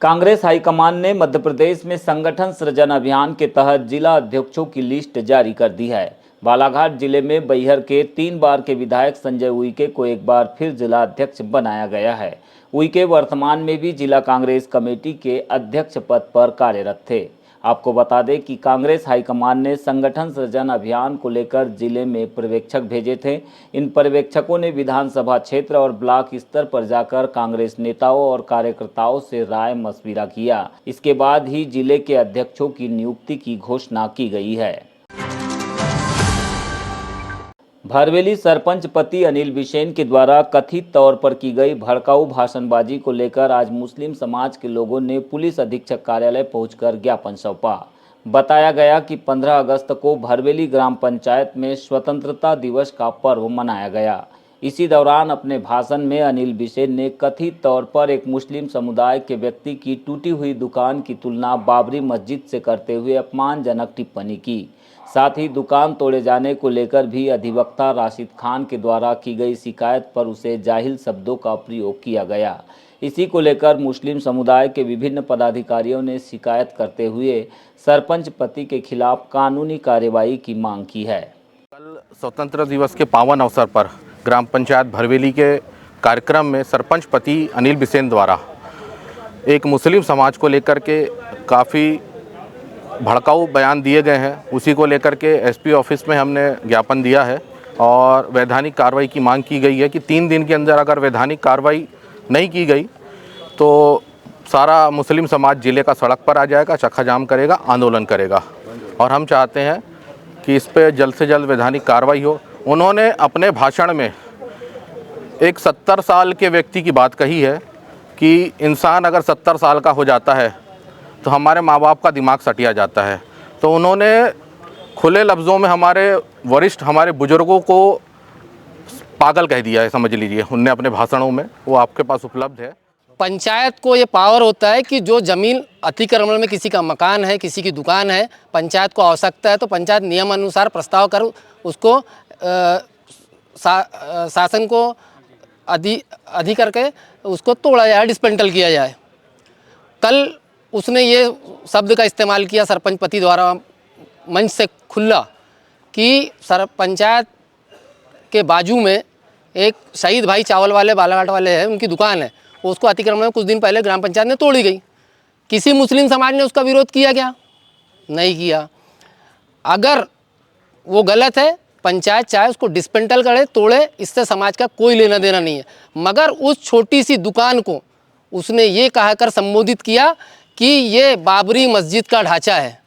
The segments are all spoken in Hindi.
कांग्रेस हाईकमान ने मध्य प्रदेश में संगठन सृजन अभियान के तहत जिला अध्यक्षों की लिस्ट जारी कर दी है। बालाघाट जिले में बैहर के 3 बार के विधायक संजय उइके को एक बार फिर जिला अध्यक्ष बनाया गया है। उइके वर्तमान में भी जिला कांग्रेस कमेटी के अध्यक्ष पद पर कार्यरत थे। आपको बता दें कि कांग्रेस हाईकमान ने संगठन सृजन अभियान को लेकर जिले में पर्यवेक्षक भेजे थे। इन पर्यवेक्षकों ने विधानसभा क्षेत्र और ब्लॉक स्तर पर जाकर कांग्रेस नेताओं और कार्यकर्ताओं से राय मशविरा किया। इसके बाद ही जिले के अध्यक्षों की नियुक्ति की घोषणा की गई है। भरवेली सरपंच पति अनिल बिसेन के द्वारा कथित तौर पर की गई भड़काऊ भाषणबाजी को लेकर आज मुस्लिम समाज के लोगों ने पुलिस अधीक्षक कार्यालय पहुंचकर ज्ञापन सौंपा। बताया गया कि 15 अगस्त को भरवेली ग्राम पंचायत में स्वतंत्रता दिवस का पर्व मनाया गया। इसी दौरान अपने भाषण में अनिल बिसेन ने कथित तौर पर एक मुस्लिम समुदाय के व्यक्ति की टूटी हुई दुकान की तुलना बाबरी मस्जिद से करते हुए अपमानजनक टिप्पणी की। साथ ही दुकान तोड़े जाने को लेकर भी अधिवक्ता राशिद खान के द्वारा की गई शिकायत पर उसे जाहिल शब्दों का प्रयोग किया गया। इसी को लेकर मुस्लिम समुदाय के विभिन्न पदाधिकारियों ने शिकायत करते हुए सरपंच पति के खिलाफ कानूनी कार्रवाई की मांग की है। कल स्वतंत्रता दिवस के पावन अवसर पर ग्राम पंचायत भरवेली के कार्यक्रम में सरपंच पति अनिल बिसेन द्वारा एक मुस्लिम समाज को लेकर के काफ़ी भड़काऊ बयान दिए गए हैं। उसी को लेकर के एसपी ऑफिस में हमने ज्ञापन दिया है और वैधानिक कार्रवाई की मांग की गई है कि 3 दिन के अंदर अगर वैधानिक कार्रवाई नहीं की गई तो सारा मुस्लिम समाज जिले का सड़क पर आ जाएगा, चक्का जाम करेगा, आंदोलन करेगा। और हम चाहते हैं कि इस पर जल्द से जल्द वैधानिक कार्रवाई हो। उन्होंने अपने भाषण में एक 70 साल के व्यक्ति की बात कही है कि इंसान अगर 70 साल का हो जाता है तो हमारे माँ बाप का दिमाग सटिया जाता है। तो उन्होंने खुले लफ्ज़ों में हमारे वरिष्ठ, हमारे बुज़ुर्गों को पागल कह दिया है, समझ लीजिए। उनने अपने भाषणों में, वो आपके पास उपलब्ध है। पंचायत को ये पावर होता है कि जो ज़मीन अतिक्रमण में किसी का मकान है, किसी की दुकान है, पंचायत को आवश्यकता है तो पंचायत नियम अनुसार प्रस्ताव कर उसको शासन को अधि करके उसको तोड़ा जाए, डिस्मेंटल किया जाए। कल उसने ये शब्द का इस्तेमाल किया सरपंच पति द्वारा मंच से खुला कि पंचायत के बाजू में एक शहीद भाई चावल वाले बालाघाट वाले हैं, उनकी दुकान है, उसको अतिक्रमण में कुछ दिन पहले ग्राम पंचायत ने तोड़ी गई। किसी मुस्लिम समाज ने उसका विरोध किया क्या? नहीं किया। अगर वो गलत है, पंचायत चाहे उसको डिस्मेंटल करे, तोड़े, इससे समाज का कोई लेना देना नहीं है। मगर उस छोटी सी दुकान को उसने ये कहकर संबोधित किया कि ये बाबरी मस्जिद का ढांचा है।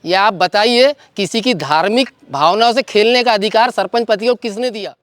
या आप बताइए, किसी की धार्मिक भावनाओं से खेलने का अधिकार सरपंच पति को किसने दिया?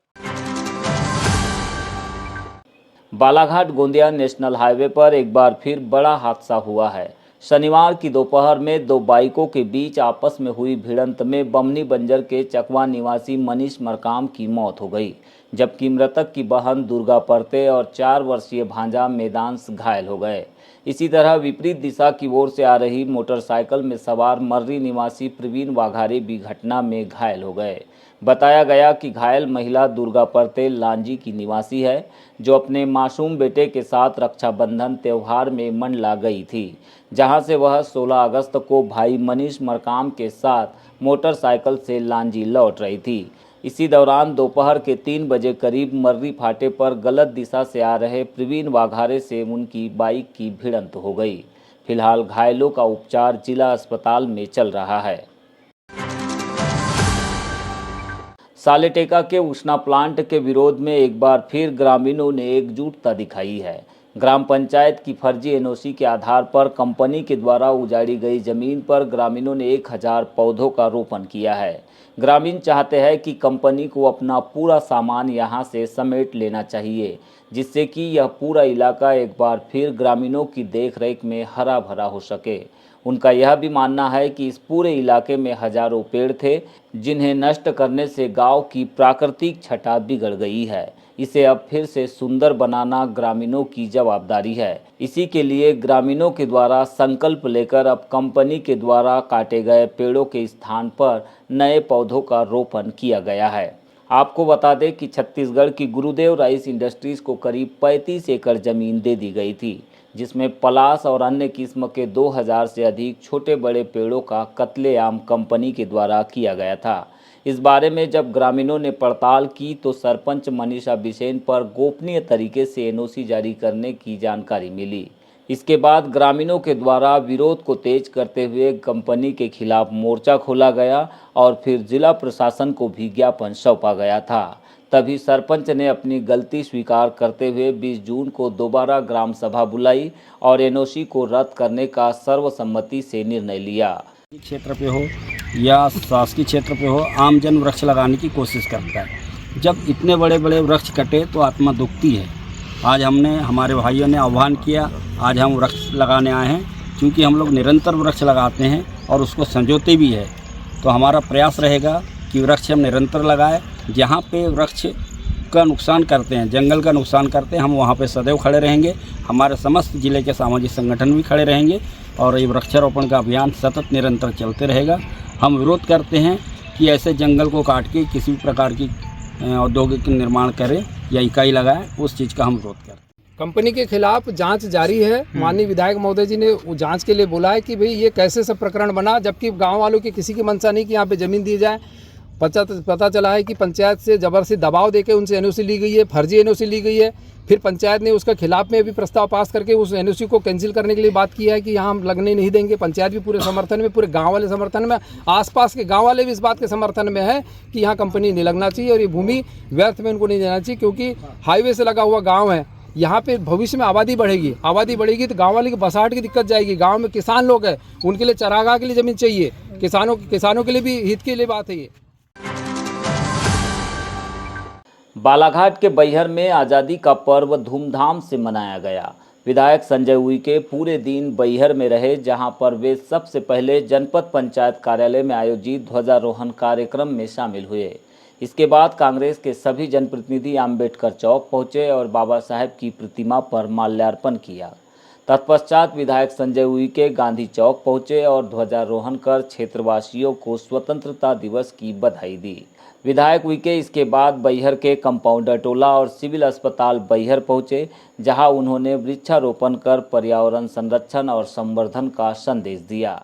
बालाघाट गोंदिया नेशनल हाईवे पर एक बार फिर बड़ा हादसा हुआ है। शनिवार की दोपहर में 2 बाइकों के बीच आपस में हुई भिड़ंत में बमनी बंजर के चकवा निवासी मनीष मरकाम की मौत हो गई, जबकि मृतक की बहन दुर्गा परते और 4 वर्षीय भांजा मैदांश घायल हो गए। इसी तरह विपरीत दिशा की ओर से आ रही मोटरसाइकिल में सवार मर्री निवासी प्रवीण वाघारी भी घटना में घायल हो गए। बताया गया कि घायल महिला दुर्गा परते लांजी की निवासी है, जो अपने मासूम बेटे के साथ रक्षाबंधन त्यौहार में मंडला गई थी, जहां से वह 16 अगस्त को भाई मनीष मरकाम के साथ मोटरसाइकिल से लांजी लौट रही थी। इसी दौरान दोपहर के 3 बजे करीब मर्री फाटे पर गलत दिशा से आ रहे प्रवीण वाघारे से उनकी बाइक की भिड़ंत हो गई। फिलहाल घायलों का उपचार जिला अस्पताल में चल रहा है। सालेटेका के उष्णा प्लांट के विरोध में एक बार फिर ग्रामीणों ने एकजुटता दिखाई है। ग्राम पंचायत की फर्जी एनओसी के आधार पर कंपनी के द्वारा उजाड़ी गई जमीन पर ग्रामीणों ने 1000 पौधों का रोपण किया है। ग्रामीण चाहते हैं कि कंपनी को अपना पूरा सामान यहां से समेट लेना चाहिए, जिससे कि यह पूरा इलाका एक बार फिर ग्रामीणों की देखरेख में हरा भरा हो सके। उनका यह भी मानना है कि इस पूरे इलाके में हजारों पेड़ थे, जिन्हें नष्ट करने से गांव की प्राकृतिक छटा बिगड़ गई है। इसे अब फिर से सुंदर बनाना ग्रामीणों की जवाबदारी है। इसी के लिए ग्रामीणों के द्वारा संकल्प लेकर अब कंपनी के द्वारा काटे गए पेड़ों के स्थान पर नए पौधों का रोपण किया गया है। आपको बता दें कि छत्तीसगढ़ की गुरुदेव राइस इंडस्ट्रीज को करीब 35 एकड़ जमीन दे दी गई थी, जिसमें पलाश और अन्य किस्म के 2000 से अधिक छोटे बड़े पेड़ों का कत्लेआम कंपनी के द्वारा किया गया था। इस बारे में जब ग्रामीणों ने पड़ताल की तो सरपंच मनीषा बिसेन पर गोपनीय तरीके से एनओसी जारी करने की जानकारी मिली। इसके बाद ग्रामीणों के द्वारा विरोध को तेज करते हुए कंपनी के खिलाफ मोर्चा खोला गया और फिर जिला प्रशासन को भी ज्ञापन सौंपा गया था। तभी सरपंच ने अपनी गलती स्वीकार करते हुए 20 जून को दोबारा ग्राम सभा बुलाई और एनओसी को रद्द करने का सर्वसम्मति से निर्णय लिया। क्षेत्र पे हो या शासकीय क्षेत्र पे हो, आम जन वृक्ष लगाने की कोशिश करता है। जब इतने बड़े बड़े वृक्ष कटे तो आत्मा दुखती है। आज हमारे भाइयों ने आह्वान किया, आज हम वृक्ष लगाने आए हैं, क्योंकि हम लोग निरंतर वृक्ष लगाते हैं और उसको संजोते भी है। तो हमारा प्रयास रहेगा कि वृक्ष हम निरंतर लगाएं। जहाँ पे वृक्ष का नुकसान करते हैं, जंगल का नुकसान करते हैं, हम वहाँ पे सदैव खड़े रहेंगे। हमारे समस्त जिले के सामाजिक संगठन भी खड़े रहेंगे और ये वृक्षारोपण का अभियान सतत निरंतर चलते रहेगा। हम विरोध करते हैं कि ऐसे जंगल को काट के किसी भी प्रकार की औद्योगिक निर्माण करें या इकाई लगाएं, उस चीज़ का हम विरोध करते हैं। कंपनी के खिलाफ जांच जारी है। माननीय विधायक महोदय जी ने वो जांच के लिए बोला है कि भाई ये कैसे सब प्रकरण बना, जबकि गांव वालों की किसी की मंशा नहीं कि यहाँ पे ज़मीन दी जाए। पता चला है कि पंचायत से ज़बरदस्ती दबाव देके उनसे एनओसी ली गई है, फर्जी एनओसी ली गई है। फिर पंचायत ने उसके खिलाफ में भी प्रस्ताव पास करके उस एनओसी को कैंसिल करने के लिए बात की है कि यहाँ हम लगने नहीं देंगे। पंचायत भी पूरे समर्थन में, पूरे गांव वाले समर्थन में, आसपास के गांव वाले भी इस बात के समर्थन में है कि यहाँ कंपनी नहीं लगना चाहिए और ये भूमि व्यर्थ में उनको नहीं देना चाहिए, क्योंकि हाईवे से लगा हुआ गाँव है। यहाँ पे भविष्य में आबादी बढ़ेगी तो गाँव वाले की बसाहट की दिक्कत जाएगी। गाँव में किसान लोग हैं, उनके लिए चरागाह के लिए ज़मीन चाहिए। किसानों के लिए भी हित के लिए बात है ये। बालाघाट के बैहर में आज़ादी का पर्व धूमधाम से मनाया गया। विधायक संजय उइके पूरे दिन बैहर में रहे, जहां पर वे सबसे पहले जनपद पंचायत कार्यालय में आयोजित ध्वजारोहण कार्यक्रम में शामिल हुए। इसके बाद कांग्रेस के सभी जनप्रतिनिधि अम्बेडकर चौक पहुंचे और बाबा साहेब की प्रतिमा पर माल्यार्पण किया। तत्पश्चात विधायक संजय उइके गांधी चौक पहुंचे और ध्वजारोहण कर क्षेत्रवासियों को स्वतंत्रता दिवस की बधाई दी। विधायक उइके इसके बाद बैहर के कंपाउंडर टोला और सिविल अस्पताल बैहर पहुंचे, जहां उन्होंने वृक्षारोपण कर पर्यावरण संरक्षण और संवर्धन का संदेश दिया।